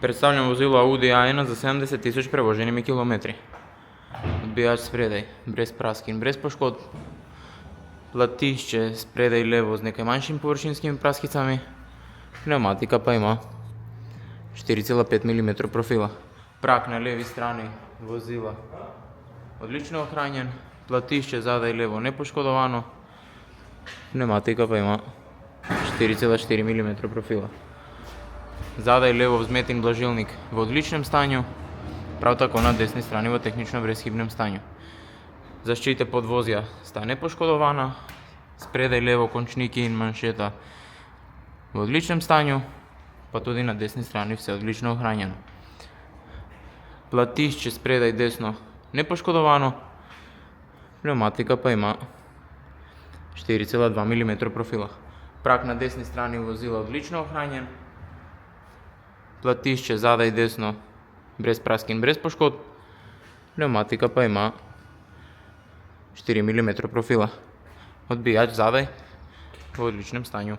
Представljam vozilo Audi A1 za 70 000 prevoženimi kilometri. Odbijač spredaj, brez praskin, brez poškodb. Platišče spredaj levo z nekaj manjšimi površinskimi praskicami. Pneumatika pa ima 4,5 mm profila. Prak na levi strani vozila odlično ohranjen. Platišče zadaj levo nepoškodovano. Pneumatika pa ima 4,4 mm profila. Zadaj levo vzmet in blažilnik v odličnem stanju, prav tako na desni strani v tehnično brezhibnem stanju. Zaščite podvozja sta nepoškodovana, spredaj levo končniki in manšeta v odličnem stanju, pa tudi na desni strani vse odlično ohranjeno. Platišče spredaj desno nepoškodovano, pneumatika pa ima 4,2 mm profila. Prak na desni strani vozila odlično ohranjen. Platišče zadaj desno brez praskin, brez poškodb. Pneumatika pa ima 4 mm profila. Odbijač zadaj v odličnem stanju.